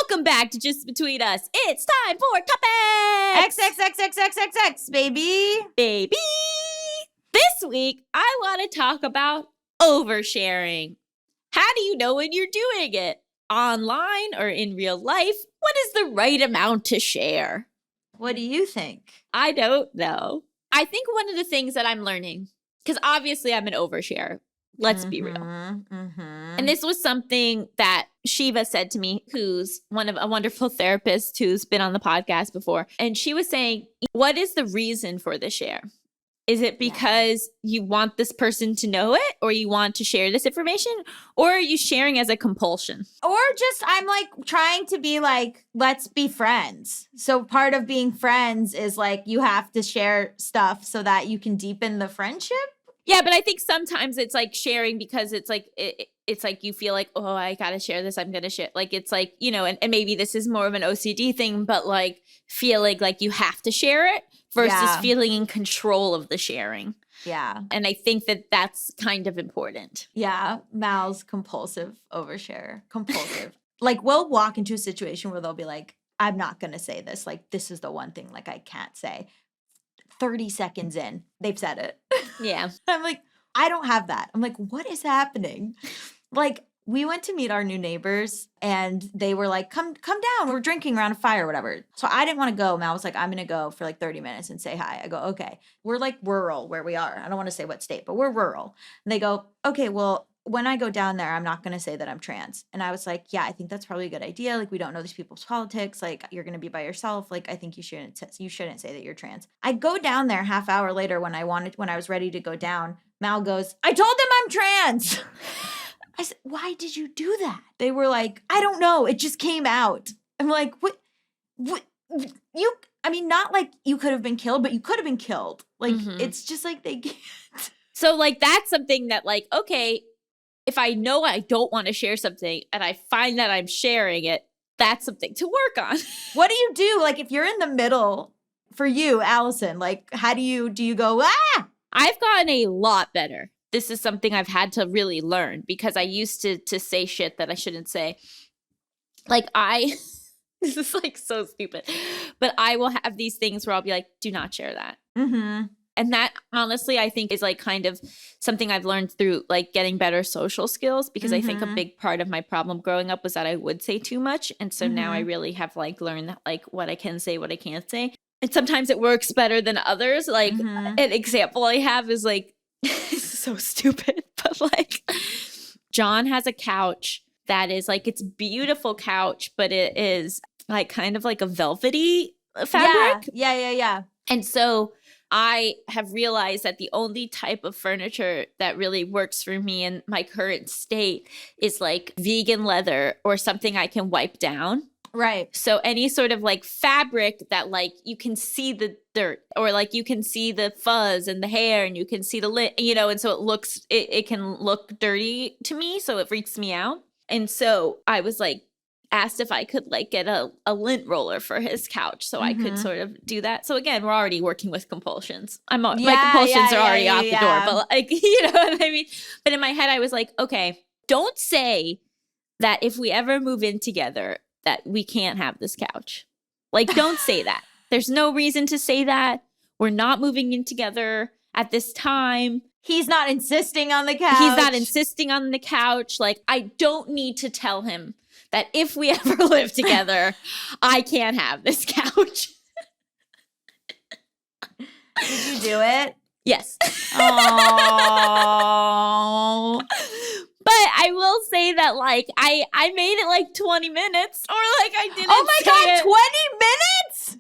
Welcome back to Just Between Us. It's time for topics. XXXXXXX, baby. Baby. This week, I want to talk about oversharing. How do you know when you're doing it? Online or in real life? What is the right amount to share? What do you think? I don't know. I think one of the things that I'm learning, because obviously I'm an overshare. Let's be real. And this was something that Shiva said to me, who's a wonderful therapist who's been on the podcast before. And she was saying, what is the reason for the share? Is it because you want this person to know it, or you want to share this information, or are you sharing as a compulsion? Or just I'm like trying to be like, let's be friends. So part of being friends is like you have to share stuff so that you can deepen the friendship. Yeah, but I think sometimes it's like sharing because it's like it's like you feel like, oh, I gotta share this. I'm gonna share. Like it's like, you know, and maybe this is more of an OCD thing, but like feeling like you have to share it versus feeling in control of the sharing. Yeah. And I think that that's kind of important. Yeah. Mal's compulsive overshare. Compulsive. Like we'll walk into a situation where they'll be like, I'm not gonna say this. Like this is the one thing like I can't say. 30 seconds in, they've said it. Yeah. I'm like, I don't have that. I'm like, what is happening? Like, we went to meet our new neighbors and they were like, come down. We're drinking around a fire or whatever. So I didn't want to go. Mal was like, I'm going to go for like 30 minutes and say hi. I go, okay. We're like rural where we are. I don't want to say what state, but we're rural. And they go, okay, well, when I go down there, I'm not going to say that I'm trans. And I was like, yeah, I think that's probably a good idea. Like, we don't know these people's politics. Like, you're going to be by yourself. Like, I think you shouldn't say that you're trans. I go down there half hour later when I was ready to go down. Mal goes, I told them I'm trans. I said, why did you do that? They were like, I don't know. It just came out. I'm like, what, not like you could have been killed, but you could have been killed. Like, it's just like they can't. So like, that's something that like, okay, if I know I don't want to share something and I find that I'm sharing it, that's something to work on. What do you do? Like, if you're in the middle, for you, Allison, like, how do you go, ah? I've gotten a lot better. This is something I've had to really learn because I used to say shit that I shouldn't say. Like this is like so stupid, but I will have these things where I'll be like, do not share that. And that honestly, I think is like kind of something I've learned through like getting better social skills, because I think a big part of my problem growing up was that I would say too much. And so now I really have like learned that, like what I can say, what I can't say. And sometimes it works better than others. Like an example I have is like, this is so stupid, but like John has a couch that is like, it's beautiful couch, but it is like kind of like a velvety fabric. Yeah. And so I have realized that the only type of furniture that really works for me in my current state is like vegan leather or something I can wipe down. Right. So any sort of like fabric that like you can see the dirt, or like you can see the fuzz and the hair and you can see the lint, you know, and so it can look dirty to me. So it freaks me out. And so I was like, asked if I could like get a lint roller for his couch so I could sort of do that. So again, we're already working with compulsions. My compulsions are already out the door, but like, you know what I mean? But in my head, I was like, okay, don't say that if we ever move in together that we can't have this couch. Like, don't say that. There's no reason to say that. We're not moving in together at this time. He's not insisting on the couch. Like, I don't need to tell him that if we ever live together, I can't have this couch. Did you do it? Yes. Oh. But I will say that, like, I made it like 20 minutes, or like I didn't. Oh my God, 20 minutes?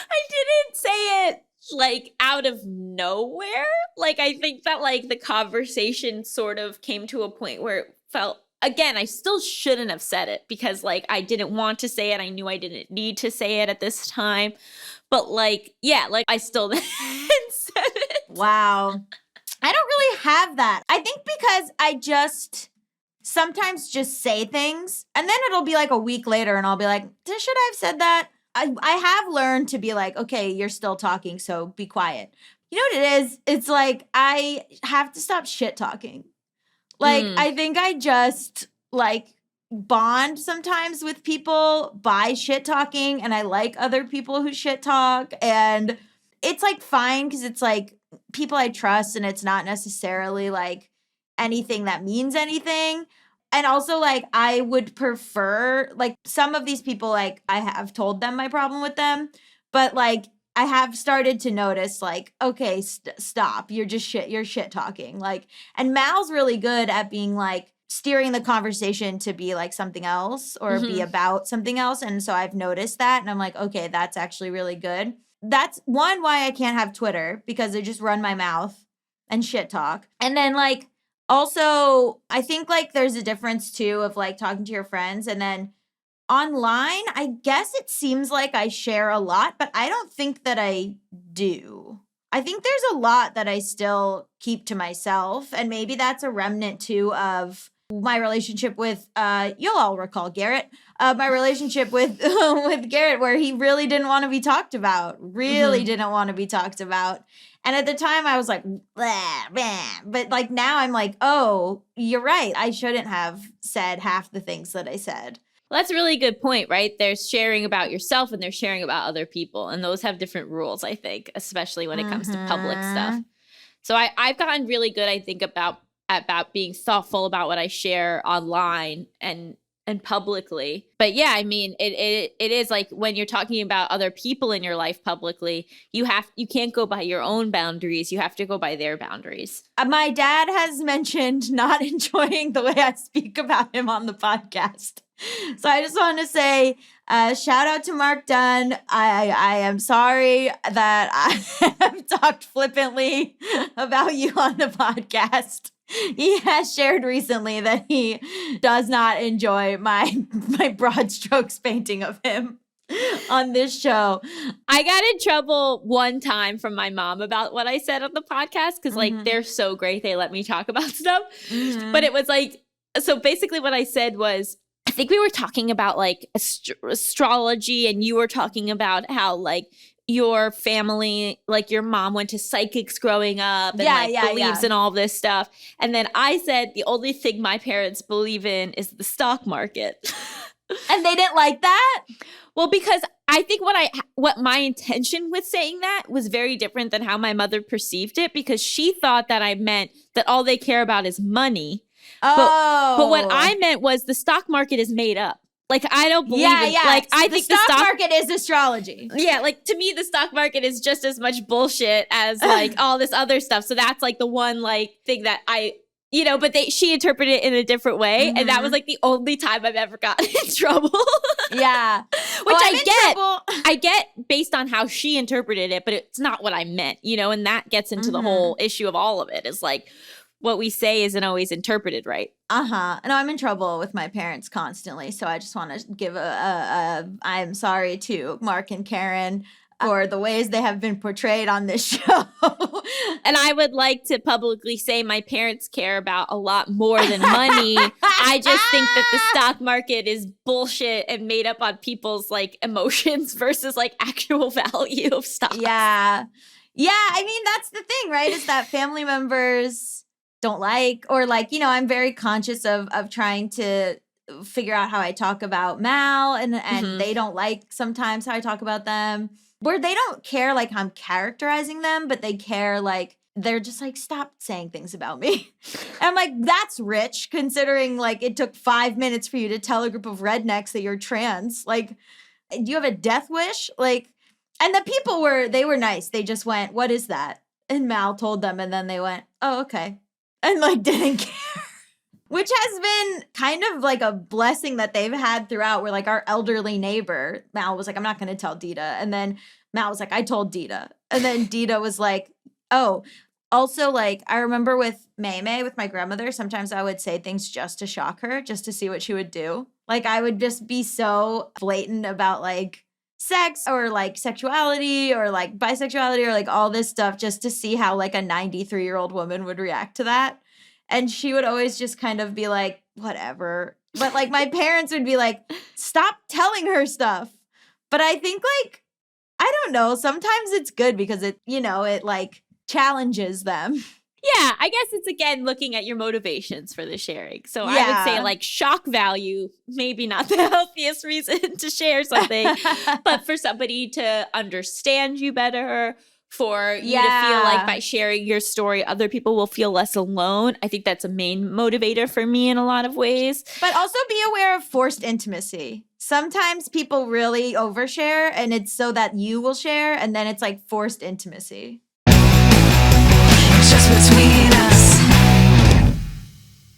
I didn't say it like out of nowhere. Like, I think that like the conversation sort of came to a point where it felt, again, I still shouldn't have said it because like I didn't want to say it. I knew I didn't need to say it at this time. But like, yeah, like I still said it. Wow. I don't really have that. I think because I sometimes just say things and then it'll be like a week later and I'll be like, should I have said that? I have learned to be like, okay, you're still talking, so be quiet. You know what it is? It's like I have to stop shit talking. Like, I think I just like bond sometimes with people by shit talking, and I like other people who shit talk, and it's like fine because it's like people I trust and it's not necessarily like anything that means anything. And also like I would prefer like some of these people, like I have told them my problem with them, but like I have started to notice like, okay, stop. You're shit talking. Like, and Mal's really good at being like steering the conversation to be like something else or be about something else. And so I've noticed that and I'm like, okay, that's actually really good. That's one why I can't have Twitter because I just run my mouth and shit talk. And then like also, I think like there's a difference too of like talking to your friends and then online, I guess it seems like I share a lot, but I don't think that I do. I think there's a lot that I still keep to myself. And maybe that's a remnant too of my relationship with you'll all recall Garrett. My relationship with with Garrett, where he really didn't want to be talked about. Really didn't want to be talked about. And at the time I was like, blah, blah. But like now I'm like, oh, you're right. I shouldn't have said half the things that I said. Well, that's a really good point, right? There's sharing about yourself and there's sharing about other people. And those have different rules, I think, especially when it comes to public stuff. So I've gotten really good, I think, about being thoughtful about what I share online and publicly. But yeah, I mean, it is like when you're talking about other people in your life publicly, you can't go by your own boundaries. You have to go by their boundaries. My dad has mentioned not enjoying the way I speak about him on the podcast. So I just want to say, shout out to Mark Dunn. I am sorry that I have talked flippantly about you on the podcast. He has shared recently that he does not enjoy my broad strokes painting of him on this show. I got in trouble one time from my mom about what I said on the podcast because like they're so great. They let me talk about stuff. But it was like, so basically what I said was, I think we were talking about like astrology and you were talking about how like your family, like your mom went to psychics growing up and believes in all this stuff. And then I said the only thing my parents believe in is the stock market. And they didn't like that? Well, because I think what my intention with saying that was very different than how my mother perceived it, because she thought that I meant that all they care about is money. But what I meant was the stock market is made up. Like, I don't believe in, like, I think the stock market is astrology. Yeah, like, to me, the stock market is just as much bullshit as, like, all this other stuff. So that's, like, the one, like, thing that but she interpreted it in a different way. And that was, like, the only time I've ever gotten in trouble. Yeah. Which I get based on how she interpreted it, but it's not what I meant, and that gets into the whole issue of all of it is, like, what we say isn't always interpreted right. No, I'm in trouble with my parents constantly. So I just want to give I'm sorry to Mark and Karen for the ways they have been portrayed on this show. And I would like to publicly say my parents care about a lot more than money. I just think that the stock market is bullshit and made up on people's like emotions versus like actual value of stocks. Yeah. Yeah. I mean, that's the thing, right? Is that family members don't like, or like, I'm very conscious of trying to figure out how I talk about Mal and they don't like sometimes how I talk about them, where they don't care like I'm characterizing them, but they care like, they're just like, stop saying things about me. And I'm like, that's rich considering like it took 5 minutes for you to tell a group of rednecks that you're trans. Like, do you have a death wish? Like, and the people they were nice. They just went, what is that? And Mal told them and then they went, oh, okay. And like didn't care, which has been kind of like a blessing that they've had throughout, where like our elderly neighbor, Mal was like, I'm not going to tell Dita. And then Mal was like, I told Dita. And then Dita was like, oh, also like I remember with May, with my grandmother, sometimes I would say things just to shock her, just to see what she would do. Like I would just be so blatant about like sex or like sexuality or like bisexuality or like all this stuff just to see how like a 93-year-old woman would react to that. And she would always just kind of be like, whatever. But like my parents would be like, stop telling her stuff. But I think like, I don't know, sometimes it's good because it, it like challenges them. Yeah, I guess it's again looking at your motivations for the sharing. So I would say like shock value, maybe not the healthiest reason to share something, but for somebody to understand you better, for you to feel like by sharing your story, other people will feel less alone. I think that's a main motivator for me in a lot of ways. But also be aware of forced intimacy. Sometimes people really overshare and it's so that you will share and then it's like forced intimacy.